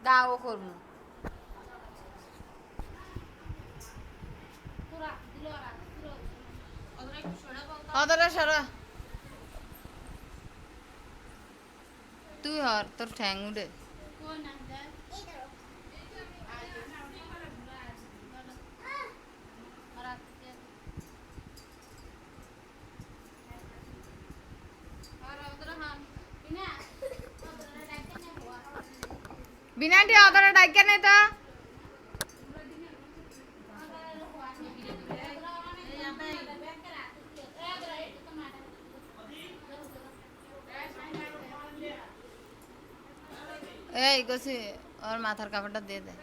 দাও করবো অদরা সরা তুই হর তোর ঠ্যাং উঠে বিনাটি অদরা ডাইকা নেই তা এই কছি ওর মাথার কাপড়টা দিয়ে দে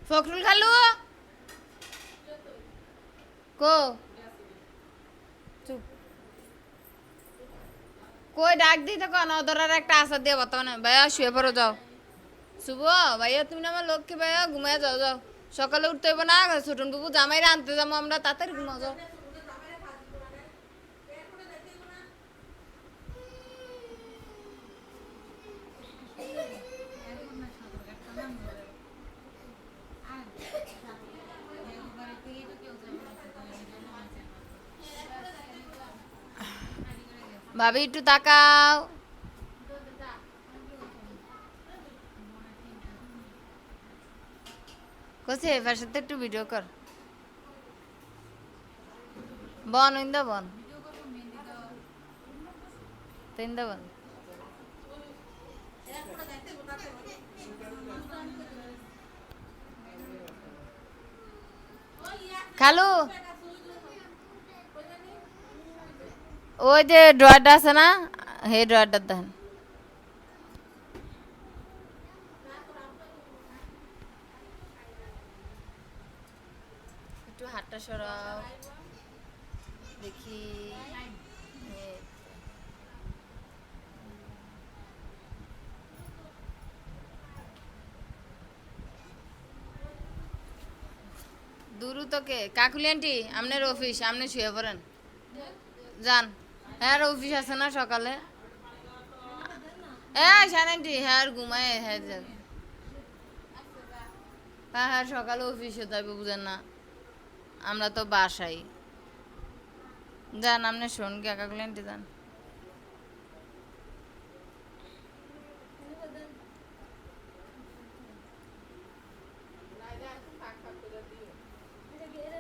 ফখরুল খালু কো চুপ কই ডাক দি তো কোন অদরার একটা আশা দিয়ে বর্তমানে ভাইয়া শুয়ে পড়ো যাও শুভ ভাইয়া তুমি না আমার লক্ষ্মী ভাইয়া ঘুমায় যাও যাও সকালে উঠতে হইব না ছোটন বাবু জামাইরা আনতে যাবো আমরা তাড়াতাড়ি ঘুমাও যাও ভাবি একটু তাকাও কসে এবার সাথে একটু ভিডিও কর বন ইন্দা বন তিনদা বন খালু ওই যে ড্রয়ারটা আছে না হে ড্রয়ারটা দেখেন একটু হাতটা সরাও দেখি দূর তোকে কাকুলি আন্টি আপনার অফিস আপনি শুয়ে পড়েন যান হ্যাঁ অফিস আছে না সকালে হ্যাঁ শান আন্টি হ্যাঁ ঘুমায় হ্যাঁ যাবে হ্যাঁ হ্যাঁ সকালে অফিসে যাবে বুঝেন না আমরা তো বাসাই যান আপনি শোন কে কাকুলি আন্টি যান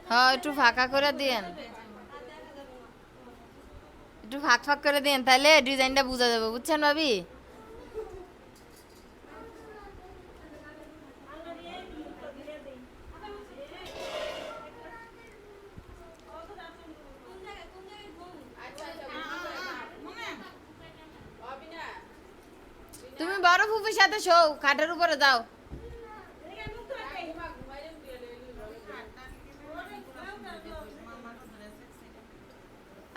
হ্যাঁ একটু ফাঁকা করে দিয়েন একটু ফাঁক ফাঁক করে দিয়েন তাহলে ডিজাইনটা বোঝা যাবে বুঝছেন ভাবি তুমি বড় ফুপির সাথে শো খাটের উপরে যাও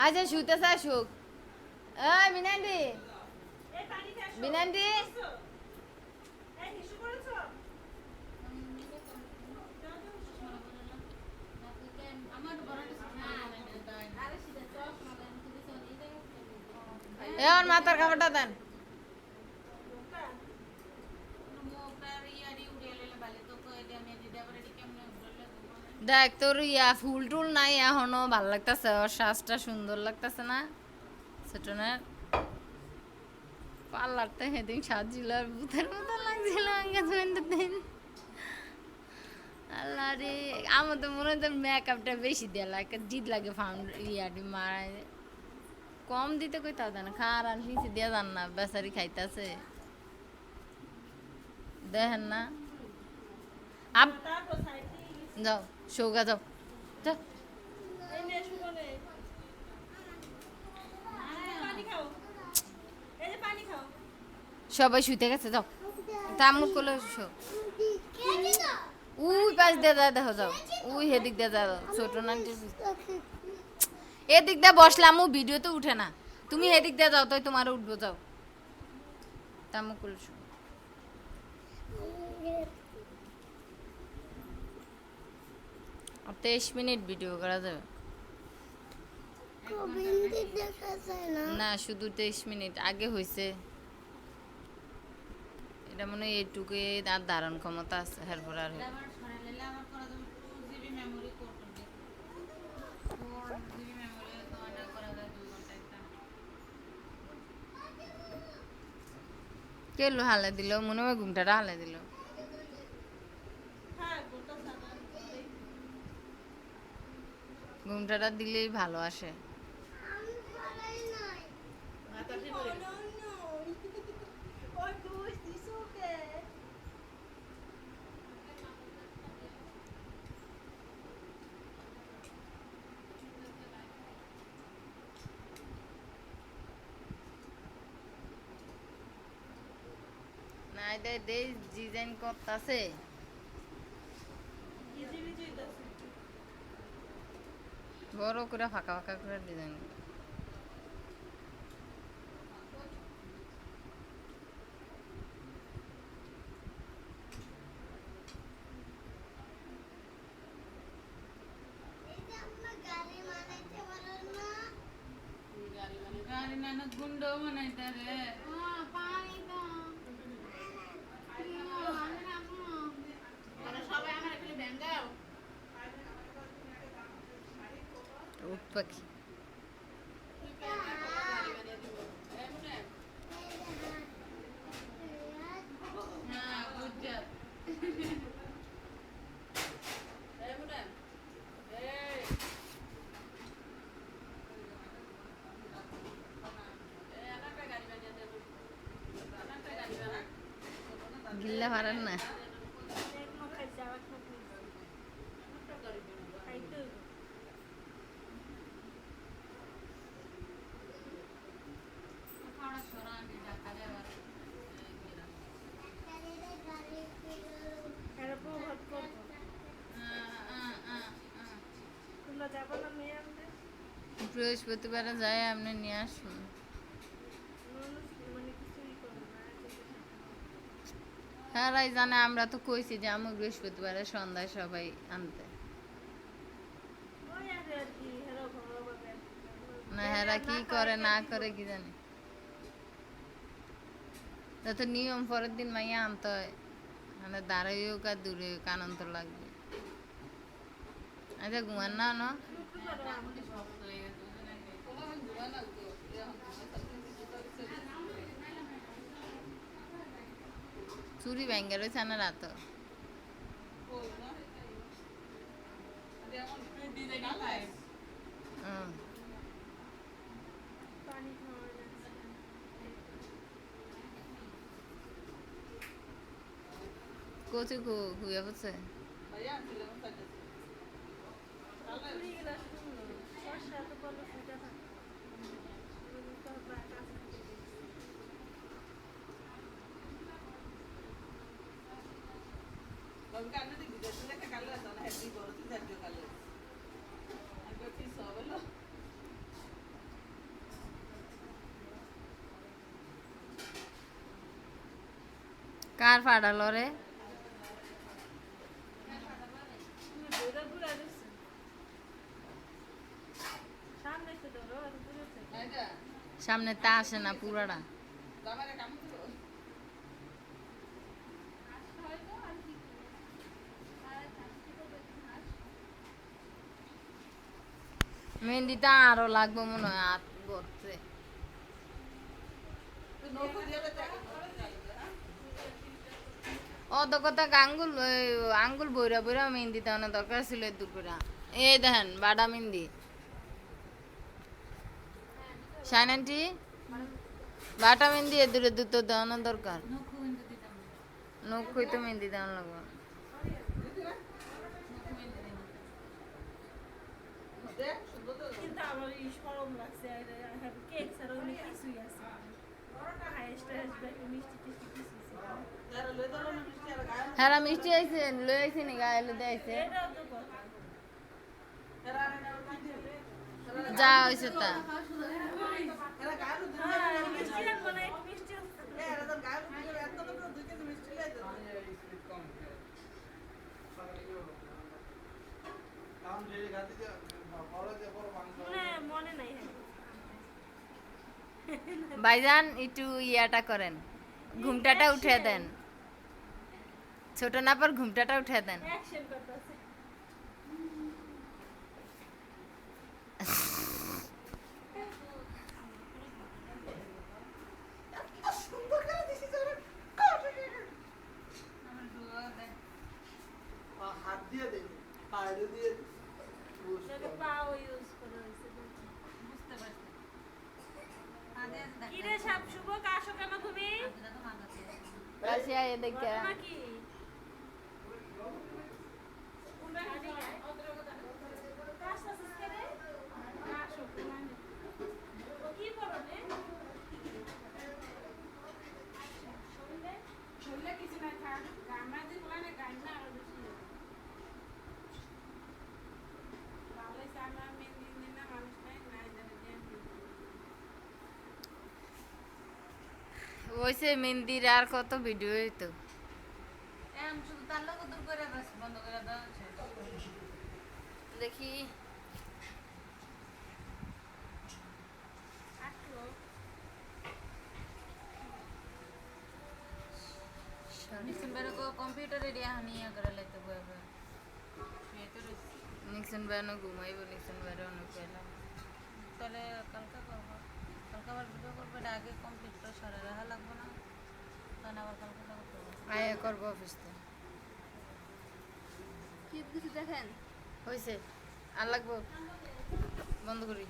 আচ্ছা শুতেছে সুখ এই বিনান্ডি বিনান্ডি এর মাথার খাবারটা দেন দেখ তোর ইয়া ফুল টুল নাই এখনো ভাল লাগতেছে ওর শ্বাসটা সুন্দর লাগতেছে না ছোটনের পার্লারতে সেদিন সাজছিল আর ভূতের মতো লাগছিল দিন আল্লাহ রে আমার তো মনে হয় মেকআপটা বেশি দেওয়া লাগে জিদ লাগে ফাউন্ড ইয়াটি মারায় কম দিতে কই তা দেন খার আর নিচে দিয়ে যান না বেচারি খাইতেছে দেখেন না আপ যাও সৌগা যাও যাও সবাই শুইতে গেছে যাও তামুক করলে শো উই পাশ দিয়ে যা দেখো যাও উই হেদিক দিয়ে যা ছোট নান্টির এদিক দিয়ে বসলাম ভিডিও তো উঠে না তুমি এদিক দিয়ে যাও তাই তোমার উঠবো যাও তামু কুলসু আর 23 মিনিট ভিডিও করা যাবে না শুধু 23 মিনিট আগে হয়েছে এটা মনে হয় এইটুকু আর ধারণ ক্ষমতা আছে এরপর আর কেলো হালে দিল মনে হয় ঘুমটাটা হালে দিল ঘুমটাটা দিলেই ভালো আসে না এটা ডিজাইন করতেছে বড় করে ফাঁকা ফাঁকা করে ডিজাইন গুন্ড বানাইতে রে উট পাখি গিল্লা পারেন না বৃহস্পতিবারে যাই আপনি নিয়ে আসুন হ্যাঁ রাই জানে আমরা তো কইছি যে আমি বৃহস্পতিবারে সন্ধ্যায় সবাই আনতে না হেরা কি করে না করে কি জানি তো নিয়ম পরের দিন মাইয়া আনতে হয় মানে দাঁড়াইও কা দূরে আনন্দ লাগবে আচ্ছা ঘুমান না না চুরি ভেঙে রয়েছে না রাত কচি খুঁয়ে পড়ছে কার ফাড়ালো রে সামনে তা আসে না পুরাটা মেহেন্দিটা আরো লাগবে মনে হয় হাত ভরছে অত কথা আঙ্গুল বইরা বইরা মেহেন্দি দেওয়ানো দরকার ছিল দুপুরা এই দেখেন বাডা মেহেন্দি শাইনান্টি বাটা মেহেন্দি দূরে দুটো দেওয়ানো দরকার নখ হইতো মেহেন্দি দেওয়ানো লাগবে হ্যাঁ মিষ্টি আইছে লই আইছে নি গায়ে লুদে আইছে যা হয়েছে তা ভাইজান একটু ইয়াটা করেন, ঘুমটাটা উঠে দেন, ছোট না পর ঘুমটাটা উঠে দেন। হাত দিয়ে দেন, পায়ে দিয়ে কিরে সাপ শুভ কাশো কেন তুমি রাশিয়া এ দেখে নাকি কি করো রে শুনলে কিছু না থাক গামা দি বলা না গান না আর বেশি তাহলে সামনে মেহেন্দি দিন না মানুষ নাই না জানে যে ওইসে মেহেন্দির আর কত ভিডিও হইতো। শুধু তার লোক দূর করে বন্ধ করে দাও দেখি আটলো নিশ্চিত বেরো কম্পিউটারে রিয়া নিয়ে করে লাইতে বয়ে বয়ে শুয়ে তো রয়েছি নিক্সন বেড়ানো ঘুমাইব, নিক্সন বেড়ানো পেলাম। তাহলে কালকে করবো, কালকে আবার ভিডিও করবো, এটা আগে কমপ্লিট করে সরে রাখা লাগবো না, তখন আবার কালকে করবো। আয় করবো অফিস থেকে কিছু দেখেন হয়েছে আর লাগবো, বন্ধ করি।